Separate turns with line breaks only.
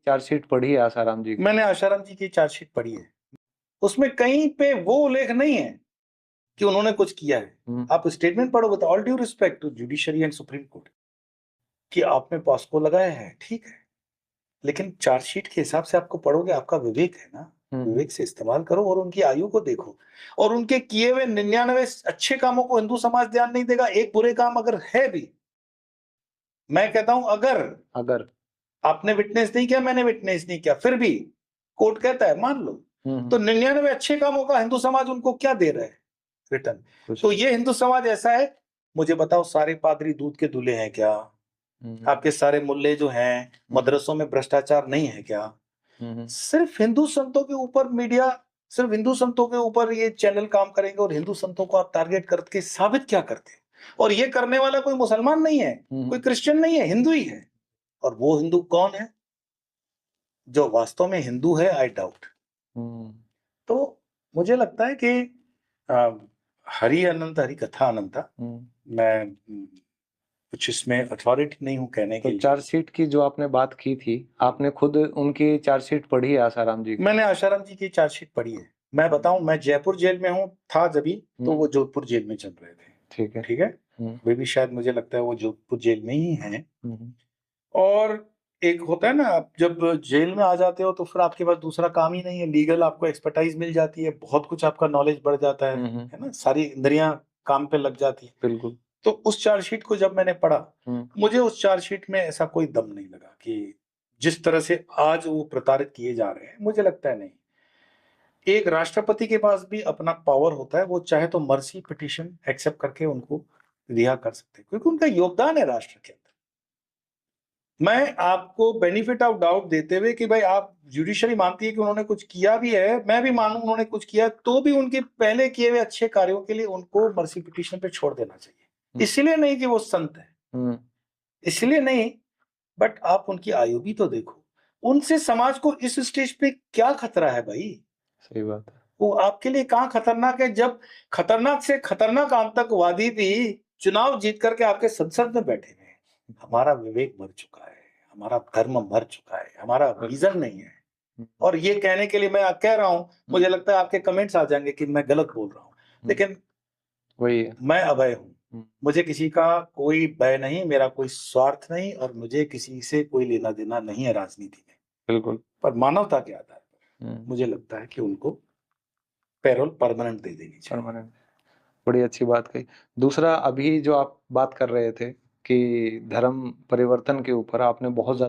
Chargesheet पढ़ी है आसाराम जी की।
मैंने आसाराम जी की चार्जशीट पढ़ी है। उसमें कहीं पे वो उल्लेख नहीं है कि उन्होंने कुछ किया है। आप स्टेटमेंट पढ़ो with all due respect to judiciary and Supreme Court कि आपने पॉस्को लगाया है, ठीक है, लेकिन चार्जशीट के हिसाब से आपको पढ़ोगे, आपका विवेक है ना, विवेक से इस्तेमाल करो और उनकी आयु को देखो और उनके किए हुए 99 अच्छे कामों को हिंदू समाज ध्यान नहीं देगा। एक बुरे काम अगर है भी, मैं कहता हूं अगर आपने विटनेस नहीं किया, मैंने विटनेस नहीं किया, फिर भी कोर्ट कहता है मान लो, तो 99 अच्छे कामों का हिंदू समाज उनको क्या दे रहा है रिटर्न? तो ये हिंदू समाज ऐसा है, मुझे बताओ सारे पादरी दूध के दूल्हे हैं क्या? आपके सारे मुल्ले जो हैं मदरसों में भ्रष्टाचार नहीं है क्या? सिर्फ हिंदू संतों के ऊपर मीडिया, सिर्फ हिंदू संतों के ऊपर ये चैनल काम करेंगे और हिंदू संतों को आप टारगेट करके साबित क्या करते हैं? और ये करने वाला कोई मुसलमान नहीं है, कोई क्रिश्चियन नहीं है, हिंदू ही है। और वो हिंदू कौन है जो वास्तव में हिंदू है? I doubt. तो मुझे लगता है कि हरि अनंत हरि कथा अनंता, मैं कुछ इसमें अथॉरिटी नहीं हूं कहने के लिए।
चार्जशीट की जो आपने बात की थी, आपने खुद उनकी चार्जशीट पढ़ी है आसाराम जी की?
मैंने आसाराम जी की चार्जशीट पढ़ी है। मैं बताऊं, मैं जयपुर जेल में हूं, था जभी तो वो जोधपुर जेल में चल रहे थे। ठीक है। वे भी शायद मुझे लगता है वो जोधपुर जेल में ही हैं। और एक होता है ना, आप जब जेल में आ जाते हो तो फिर आपके पास दूसरा काम ही नहीं है, लीगल आपको एक्सपर्टाइज मिल जाती है, बहुत कुछ आपका नॉलेज बढ़ जाता है ना, सारी इंद्रियां काम पे लग जाती है।
बिल्कुल।
तो उस चार्जशीट को जब मैंने पढ़ा, मुझे उस चार्जशीट में ऐसा कोई दम नहीं लगा कि जिस तरह से आज वो प्रताड़ित किए जा रहे हैं, मुझे लगता है नहीं। एक राष्ट्रपति के पास भी अपना पावर होता है, वो चाहे तो मर्सी पिटीशन एक्सेप्ट करके उनको रिहा कर सकते हैं, क्योंकि उनका योगदान है राष्ट्र के अंदर। मैं आपको बेनिफिट ऑफ डाउट देते हुए कि भाई आप जुडिशरी मानती है कि उन्होंने कुछ किया भी है, मैं भी मानूं उन्होंने कुछ किया, तो भी उनके पहले किए हुए अच्छे कार्यों के लिए उनको मर्सी पिटीशन पे छोड़ देना चाहिए। इसलिए नहीं कि वो संत है, इसलिए नहीं, बट आप उनकी आयु भी तो देखो। उनसे समाज को इस स्टेज पे क्या खतरा है भाई?
सही बात है।
वो आपके लिए कहां खतरनाक है, जब खतरनाक से खतरनाक आतंकवादी भी चुनाव जीत करके आपके संसद में बैठे हुए। हमारा विवेक मर चुका है, हमारा धर्म मर चुका है, हमारा विजन नहीं है। और ये कहने के लिए मैं कह रहा हूं, मुझे लगता है आपके कमेंट्स आ जाएंगे कि मैं गलत बोल रहा हूं, लेकिन
वही है,
मैं अभय हूं। मुझे किसी का कोई भय नहीं, मेरा कोई स्वार्थ नहीं, और मुझे किसी से कोई लेना देना नहीं है राजनीति में।
बिल्कुल।
पर मानवता के आधार पर मुझे लगता है कि उनको पैरोल परमानेंट दे देनी चाहिए।
परमानेंट। बड़ी अच्छी बात कही। दूसरा, अभी जो आप बात कर रहे थे कि धर्म परिवर्तन के ऊपर आपने बहुत ज्यादा